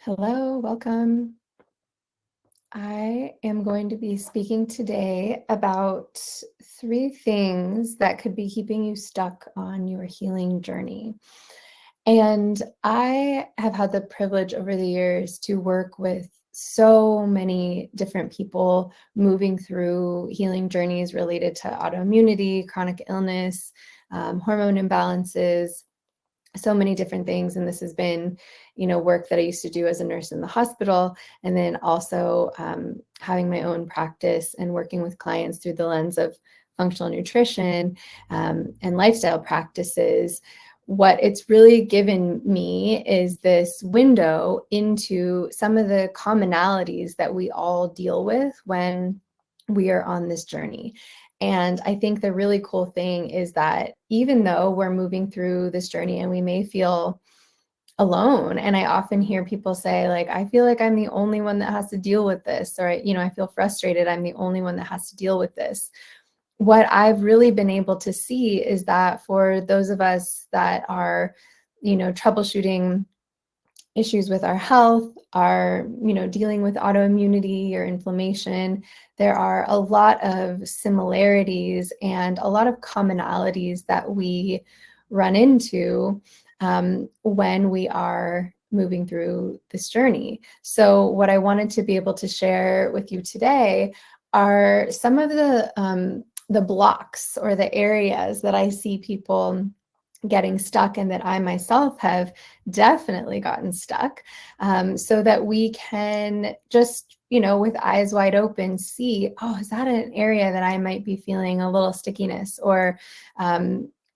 Hello, welcome. I am going to be speaking today about 3 things that could be keeping you stuck on your healing journey. And I have had the privilege over the years to work with so many different people moving through healing journeys related to autoimmunity, chronic illness, hormone imbalances, so many different things. And this has been, work that I used to do as a nurse in the hospital, and then also having my own practice and working with clients through the lens of functional nutrition and lifestyle practices. What it's really given me is this window into some of the commonalities that we all deal with when we are on this journey. And I think the really cool thing is that even though we're moving through this journey and we may feel alone, and I often hear people say, like, I feel like I'm the only one that has to deal with this, or, I feel frustrated, I'm the only one that has to deal with this. What I've really been able to see is that for those of us that are, troubleshooting issues with our health, our, dealing with autoimmunity or inflammation, there are a lot of similarities and a lot of commonalities that we run into when we are moving through this journey. So what I wanted to be able to share with you today are some of the blocks or the areas that I see people getting stuck and that I myself have definitely gotten stuck, so that we can just, with eyes wide open, see, oh, is that an area that I might be feeling a little stickiness? Or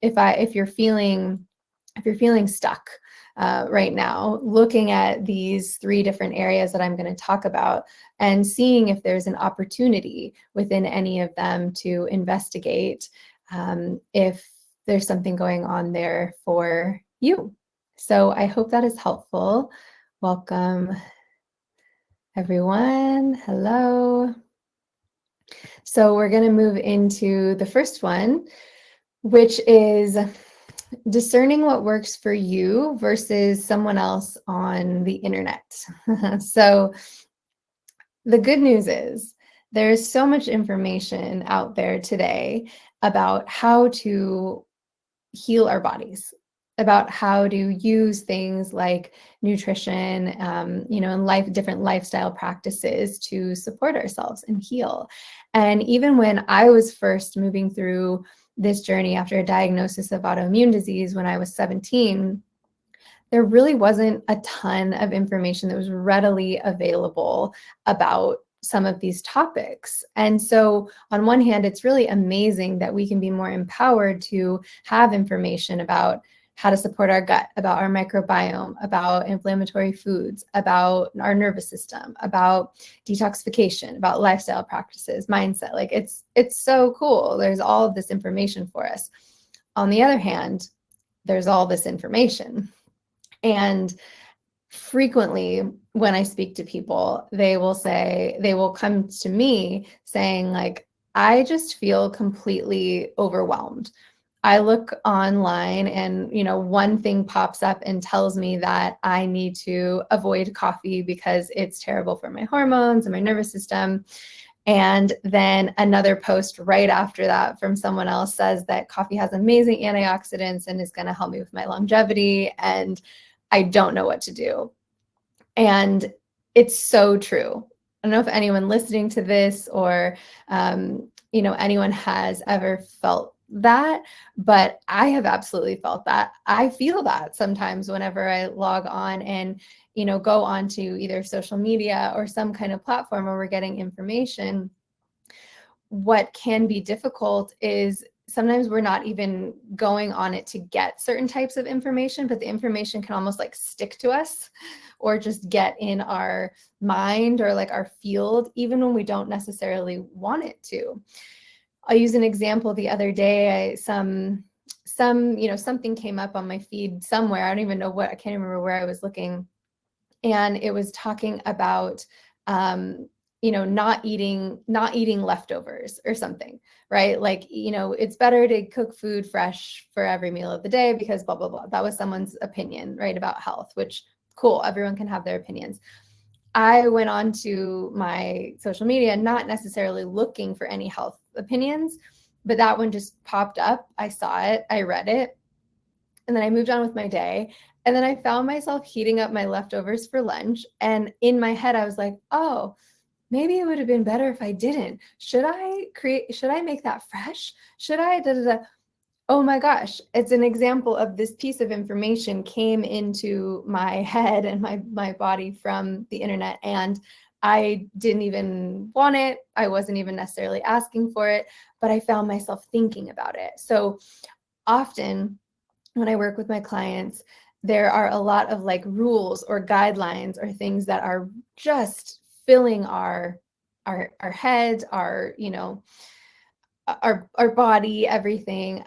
if you're feeling stuck right now, looking at these 3 different areas that I'm going to talk about and seeing if there's an opportunity within any of them to investigate if there's something going on there for you. So I hope that is helpful. Welcome, everyone. Hello. So we're going to move into the first one, which is discerning what works for you versus someone else on the internet. So the good news is there's so much information out there today about how to heal our bodies, about how to use things like nutrition, and different lifestyle practices to support ourselves and heal. And even when I was first moving through this journey after a diagnosis of autoimmune disease when I was 17, there really wasn't a ton of information that was readily available about some of these topics. And so on one hand, it's really amazing that we can be more empowered to have information about how to support our gut, about our microbiome, about inflammatory foods, about our nervous system, about detoxification, about lifestyle practices, mindset. Like it's so cool. There's all of this information for us. On the other hand, there's all this information. And frequently when I speak to people, they will come to me saying, like, I just feel completely overwhelmed. I look online and, one thing pops up and tells me that I need to avoid coffee because it's terrible for my hormones and my nervous system. And then another post right after that from someone else says that coffee has amazing antioxidants and is going to help me with my longevity. And I don't know what to do. And it's so true. I don't know if anyone listening to this or, anyone has ever felt that, but I have absolutely felt that. I feel that sometimes whenever I log on and, go onto either social media or some kind of platform where we're getting information. What can be difficult is sometimes we're not even going on it to get certain types of information, but the information can almost like stick to us or just get in our mind or like our field, even when we don't necessarily want it to. I'll use an example. The other day, something came up on my feed somewhere. I don't even know what, I can't remember where I was looking. And it was talking about, not eating leftovers or something, right? Like, it's better to cook food fresh for every meal of the day because blah, blah, blah. That was someone's opinion, right, about health, which cool. Everyone can have their opinions. I went on to my social media, not necessarily looking for any health opinions, but that one just popped up. I saw it, I read it, and then I moved on with my day. And then I found myself heating up my leftovers for lunch. And in my head, I was like, oh, maybe it would have been better if I didn't. Should I make that fresh? Should I, da, da, da. Oh my gosh, it's an example of this piece of information came into my head and my body from the internet, and I didn't even want it. I wasn't even necessarily asking for it, but I found myself thinking about it. So often when I work with my clients, there are a lot of like rules or guidelines or things that are just filling our heads, our, our body, everything,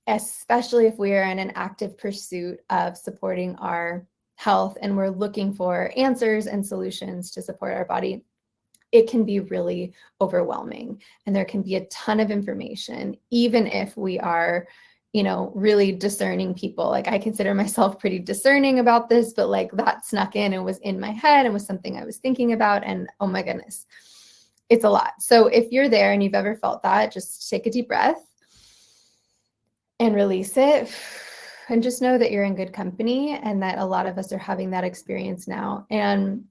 especially if we are in an active pursuit of supporting our health and we're looking for answers and solutions to support our body. It can be really overwhelming, and there can be a ton of information, even if we are, really discerning people. Like, I consider myself pretty discerning about this, but like that snuck in and was in my head and was something I was thinking about, and oh my goodness, it's a lot. So if you're there and you've ever felt that, just take a deep breath and release it, and just know that you're in good company, and that a lot of us are having that experience now. And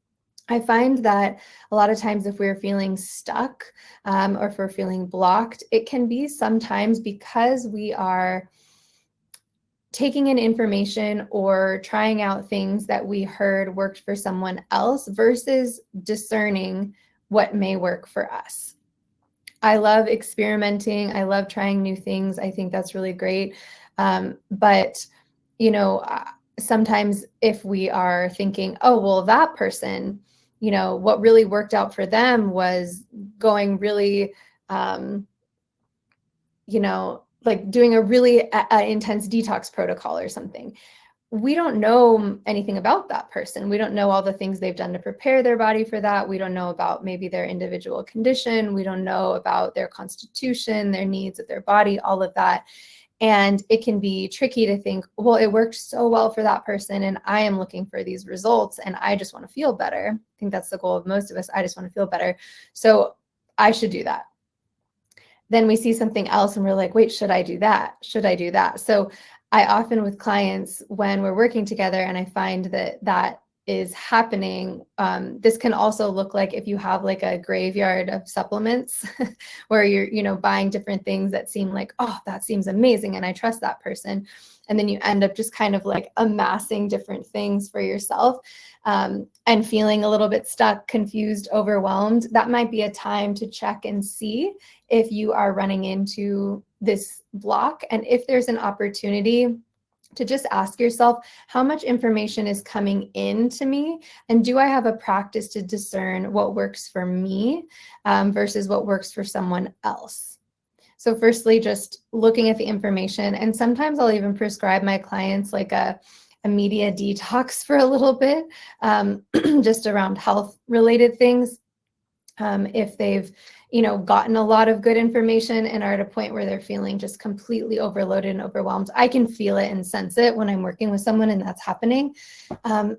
I find that a lot of times if we're feeling stuck, or if we're feeling blocked, it can be sometimes because we are taking in information or trying out things that we heard worked for someone else versus discerning what may work for us. I love experimenting. I love trying new things. I think that's really great. But, sometimes if we are thinking, oh, well, that person, what really worked out for them was going really, like doing a really intense detox protocol or something. We don't know anything about that person. We don't know all the things they've done to prepare their body for that. We don't know about maybe their individual condition. We don't know about their constitution, their needs of their body, all of that. And it can be tricky to think, well, it worked so well for that person, and I am looking for these results, and I just want to feel better. I think that's the goal of most of us. I just want to feel better. So I should do that. Then we see something else and we're like, wait, should I do that? Should I do that? So I often, with clients, when we're working together and I find that that is happening, this can also look like if you have like a graveyard of supplements where you're, buying different things that seem like, oh, that seems amazing and I trust that person. And then you end up just kind of like amassing different things for yourself, and feeling a little bit stuck, confused, overwhelmed. That might be a time to check and see if you are running into this block, and if there's an opportunity to just ask yourself, how much information is coming into me, and do I have a practice to discern what works for me versus what works for someone else? So firstly, just looking at the information, and sometimes I'll even prescribe my clients like a media detox for a little bit, just around health related things. If they've, gotten a lot of good information and are at a point where they're feeling just completely overloaded and overwhelmed. I can feel it and sense it when I'm working with someone and that's happening. And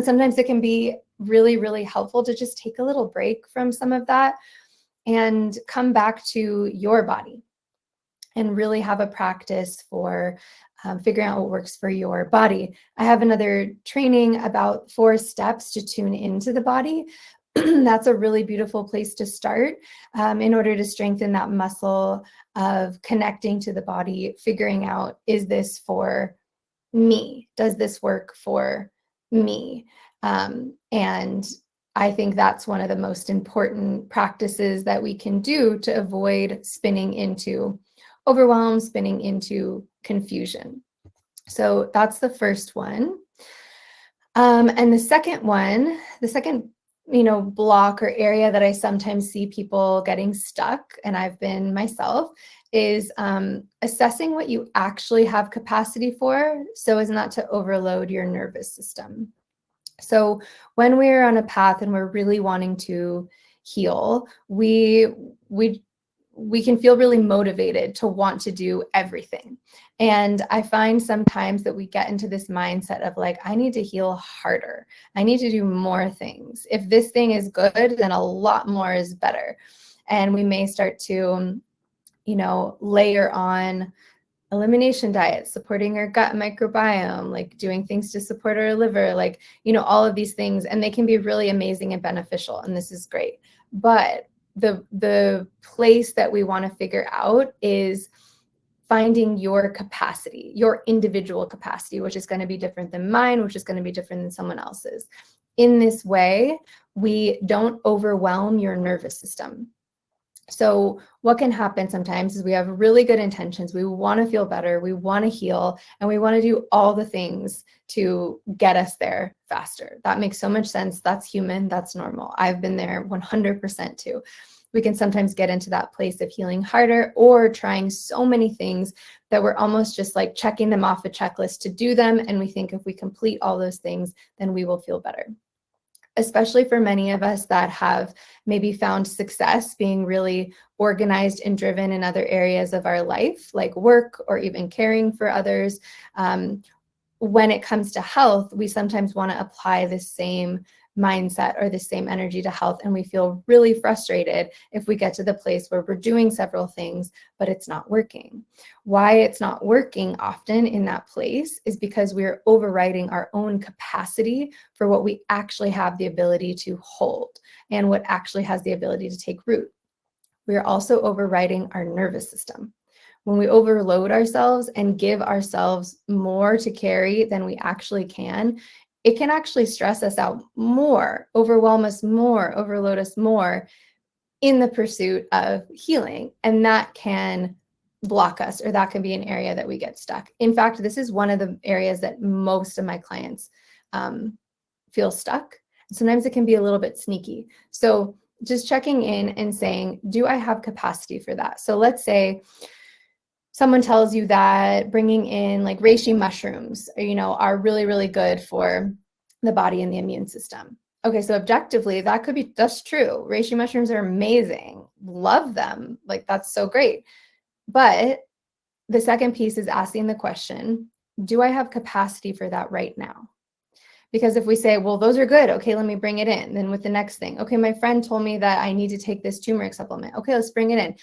sometimes it can be really, really helpful to just take a little break from some of that and come back to your body and really have a practice for figuring out what works for your body. I have another training about 4 steps to tune into the body. That's a really beautiful place to start in order to strengthen that muscle of connecting to the body, figuring out, is this for me? Does this work for me? And I think that's one of the most important practices that we can do to avoid spinning into overwhelm, spinning into confusion. So that's the first one. And the second one, block or area that I sometimes see people getting stuck, and I've been myself, is assessing what you actually have capacity for so as not to overload your nervous system. So when we're on a path and we're really wanting to heal, we we can feel really motivated to want to do everything. And I find sometimes that we get into this mindset of like, I need to heal harder. I need to do more things. If this thing is good, then a lot more is better. And we may start to, layer on elimination diets, supporting our gut microbiome, like doing things to support our liver, like, all of these things. And they can be really amazing and beneficial. And this is great. But the place that we want to figure out is finding your capacity, your individual capacity, which is going to be different than mine, which is going to be different than someone else's. In this way, we don't overwhelm your nervous system. So what can happen sometimes is we have really good intentions. We want to feel better. We want to heal, and we want to do all the things to get us there faster. That makes so much sense. That's human. That's normal. I've been there 100% too. We can sometimes get into that place of healing harder or trying so many things that we're almost just like checking them off a checklist to do them. And we think if we complete all those things, then we will feel better. Especially for many of us that have maybe found success being really organized and driven in other areas of our life, like work or even caring for others. When it comes to health, we sometimes want to apply the same mindset or the same energy to health, and we feel really frustrated if we get to the place where we're doing several things, but it's not working. Why it's not working often in that place is because we're overriding our own capacity for what we actually have the ability to hold and what actually has the ability to take root. We are also overriding our nervous system. When we overload ourselves and give ourselves more to carry than we actually can, it can actually stress us out more, overwhelm us more, overload us more in the pursuit of healing. And that can block us, or that can be an area that we get stuck. In fact, this is one of the areas that most of my clients feel stuck. Sometimes it can be a little bit sneaky. So just checking in and saying, do I have capacity for that? So let's say someone tells you that bringing in like reishi mushrooms, are really, really good for the body and the immune system. Okay, so objectively, that's true. Reishi mushrooms are amazing. Love them. Like, that's so great. But the second piece is asking the question, do I have capacity for that right now? Because if we say, well, those are good, okay, let me bring it in. Then with the next thing, okay, my friend told me that I need to take this turmeric supplement. Okay, let's bring it in.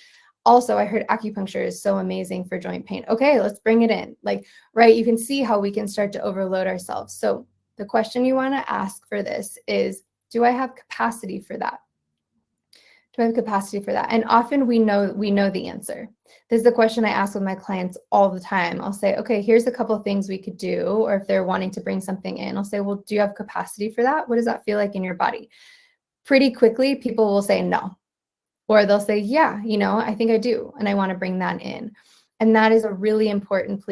Also, I heard acupuncture is so amazing for joint pain. Okay, let's bring it in. Like, right, you can see how we can start to overload ourselves. So the question you want to ask for this is, do I have capacity for that? Do I have capacity for that? And often we know the answer. This is the question I ask with my clients all the time. I'll say, okay, here's a couple of things we could do. Or if they're wanting to bring something in, I'll say, well, do you have capacity for that? What does that feel like in your body? Pretty quickly, people will say no. Or they'll say, yeah, I think I do. And I want to bring that in. And that is a really important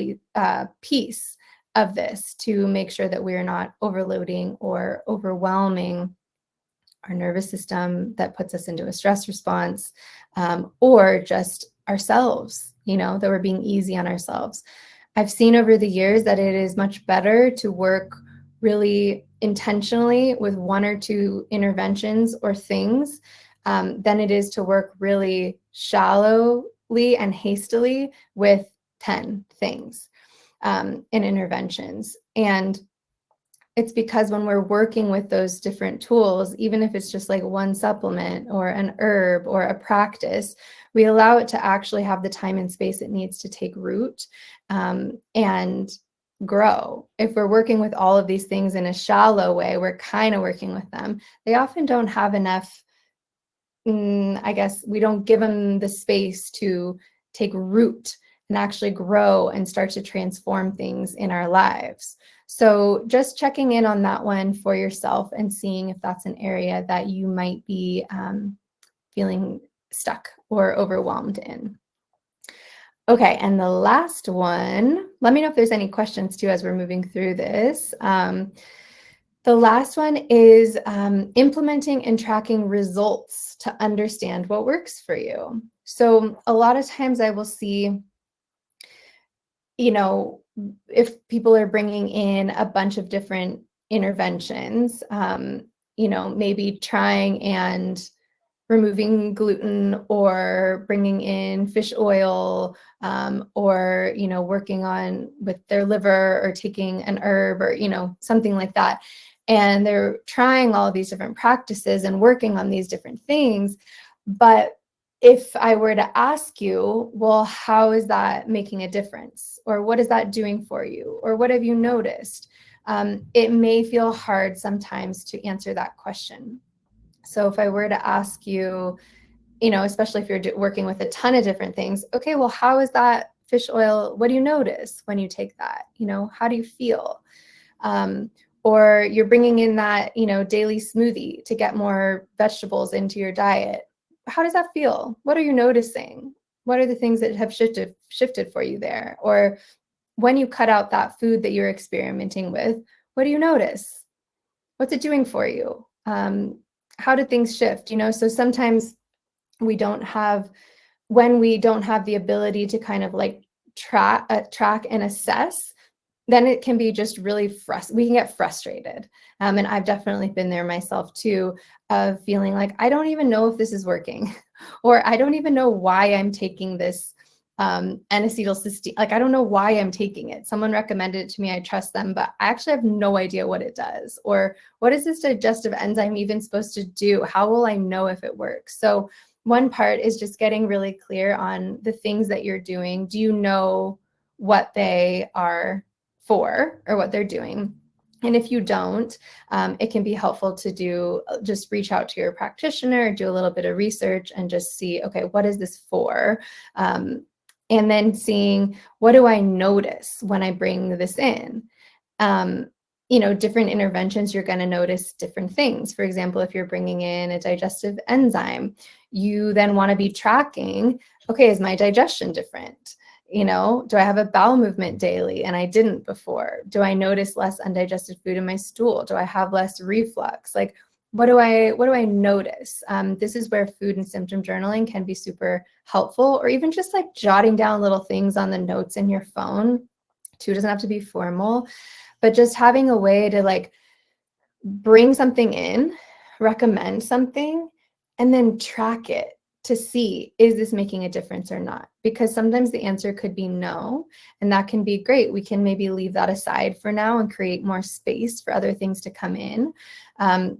piece of this, to make sure that we're not overloading or overwhelming our nervous system that puts us into a stress response, or just ourselves, that we're being easy on ourselves. I've seen over the years that it is much better to work really intentionally with one or two interventions or things than it is to work really shallowly and hastily with 10 things and interventions. And it's because when we're working with those different tools, even if it's just like one supplement or an herb or a practice, we allow it to actually have the time and space it needs to take root and grow. If we're working with all of these things in a shallow way, we're kind of working with them. They often don't have enough, I guess we don't give them the space to take root and actually grow and start to transform things in our lives. So just checking in on that one for yourself and seeing if that's an area that you might be feeling stuck or overwhelmed in. Okay, and the last one, let me know if there's any questions too as we're moving through this. The last one is implementing and tracking results to understand what works for you. So a lot of times I will see, if people are bringing in a bunch of different interventions, maybe trying and removing gluten or bringing in fish oil, or, working on with their liver or taking an herb or, something like that. And they're trying all these different practices and working on these different things. But if I were to ask you, well, how is that making a difference? Or what is that doing for you? Or what have you noticed? It may feel hard sometimes to answer that question. So if I were to ask you, especially if you're working with a ton of different things, okay, well, how is that fish oil? What do you notice when you take that? How do you feel? Or you're bringing in that, daily smoothie to get more vegetables into your diet. How does that feel? What are you noticing? What are the things that have shifted for you there? Or when you cut out that food that you're experimenting with, what do you notice? What's it doing for you? How did things shift? So sometimes when we don't have the ability to kind of like track and assess, then it can be just really we can get frustrated. And I've definitely been there myself too, of feeling like, I don't even know if this is working, or I don't even know why I'm taking this N-acetylcysteine. Like, I don't know why I'm taking it. Someone recommended it to me. I trust them, but I actually have no idea what it does, or what is this digestive enzyme even supposed to do? How will I know if it works? So one part is just getting really clear on the things that you're doing. Do you know what they are for or what they're doing? And if you don't, it can be helpful to just reach out to your practitioner, do a little bit of research and just see, okay, what is this for? And then seeing, what do I notice when I bring this in? Different interventions, you're going to notice different things. For example, if you're bringing in a digestive enzyme, you then want to be tracking, okay, is my digestion different? Do I have a bowel movement daily and I didn't before? Do I notice less undigested food in my stool? Do I have less reflux? Like, what do I notice? This is where food and symptom journaling can be super helpful, or even just like jotting down little things on the notes in your phone too. It doesn't have to be formal, but just having a way to like bring something in, recommend something, and then track it to see, is this making a difference or not? Because sometimes the answer could be no, and that can be great. We can maybe leave that aside for now and create more space for other things to come in.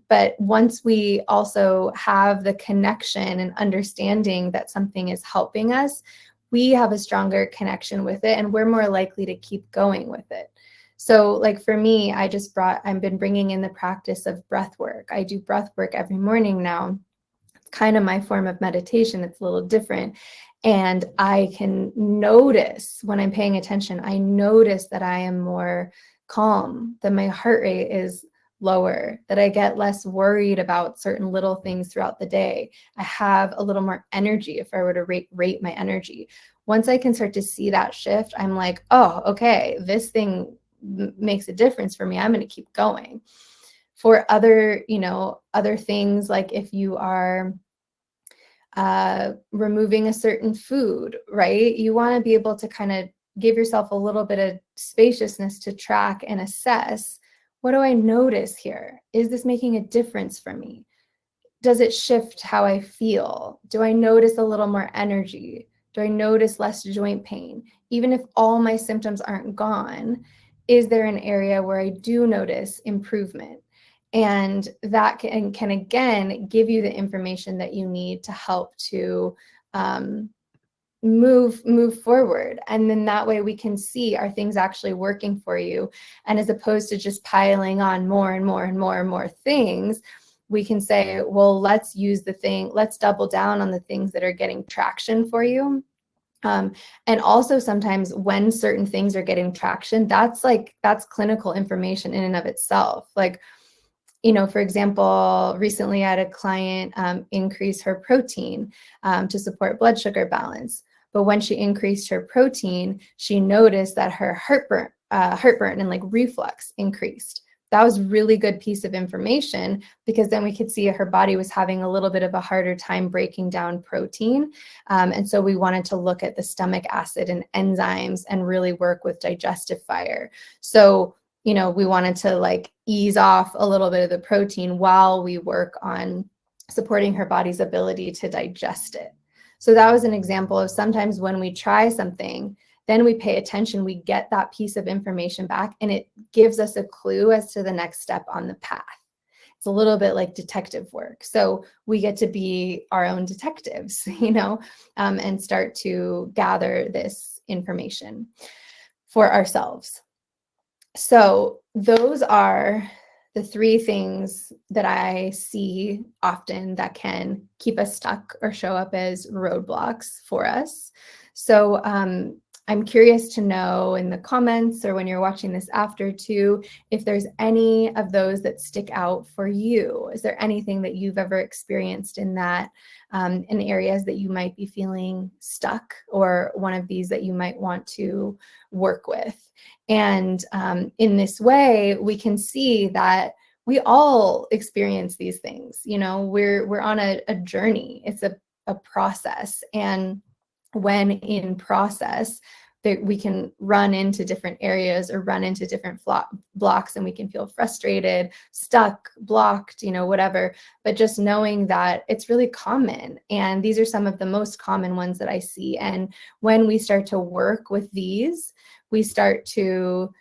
But once we also have the connection and understanding that something is helping us, we have a stronger connection with it, and we're more likely to keep going with it. So like for me, I've been bringing in the practice of breath work. I do breath work every morning now. It's kind of my form of meditation. It's a little different. And I can notice when I'm paying attention, I notice that I am more calm, that my heart rate is lower, that I get less worried about certain little things throughout the day. I have a little more energy if I were to rate my energy. Once I can start to see that shift, I'm like, oh, okay, this thing makes a difference for me. I'm going to keep going. For other things, like if you are removing a certain food, right? You want to be able to kind of give yourself a little bit of spaciousness to track and assess, what do I notice here? Is this making a difference for me? Does it shift how I feel? Do I notice a little more energy? Do I notice less joint pain? Even if all my symptoms aren't gone, is there an area where I do notice improvement? And that can again give you the information that you need to help to move forward. And then that way we can see, are things actually working for you? And as opposed to just piling on more and more and more and more things, we can say, well, let's double down on the things that are getting traction for you. And also sometimes when certain things are getting traction, that's clinical information in and of itself. Like, for example, recently I had a client increase her protein to support blood sugar balance. But when she increased her protein, she noticed that her heartburn and like reflux increased. That was really good piece of information, because then we could see her body was having a little bit of a harder time breaking down protein. And so we wanted to look at the stomach acid and enzymes and really work with digestive fire. So we wanted to like ease off a little bit of the protein while we work on supporting her body's ability to digest it. So that was an example of sometimes when we try something, then we pay attention, we get that piece of information back, and it gives us a clue as to the next step on the path. It's a little bit like detective work. So we get to be our own detectives, and start to gather this information for ourselves. So those are the three things that I see often that can keep us stuck or show up as roadblocks for us. So I'm curious to know in the comments or when you're watching this after too, if there's any of those that stick out for you. Is there anything that you've ever experienced in that, in areas that you might be feeling stuck, or one of these that you might want to work with? And in this way, we can see that we all experience these things. We're on a journey. It's a process. And when in process, that we can run into different areas or run into different blocks, and we can feel frustrated, stuck, blocked, whatever. But just knowing that it's really common. And these are some of the most common ones that I see. And when we start to work with these, we start to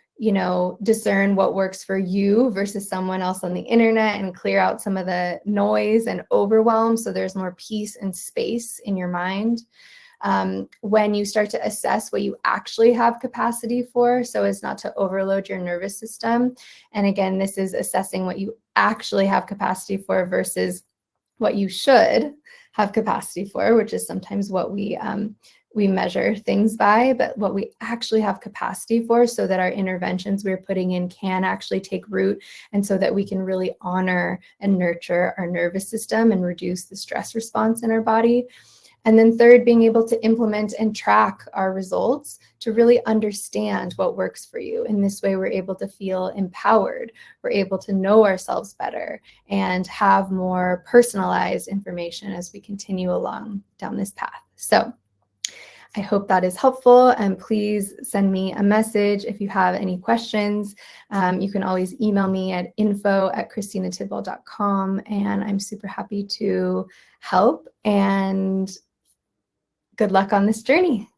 discern what works for you versus someone else on the internet, and clear out some of the noise and overwhelm, so there's more peace and space in your mind. When you start to assess what you actually have capacity for, so as not to overload your nervous system. And again, this is assessing what you actually have capacity for versus what you should have capacity for, which is sometimes what we measure things by, but what we actually have capacity for, so that our interventions we're putting in can actually take root, and so that we can really honor and nurture our nervous system and reduce the stress response in our body. And then third, being able to implement and track our results to really understand what works for you. In this way, we're able to feel empowered. We're able to know ourselves better and have more personalized information as we continue along down this path. So I hope that is helpful, and please send me a message if you have any questions. You can always email me at info@christinatidwell.com, and I'm super happy to help. And good luck on this journey.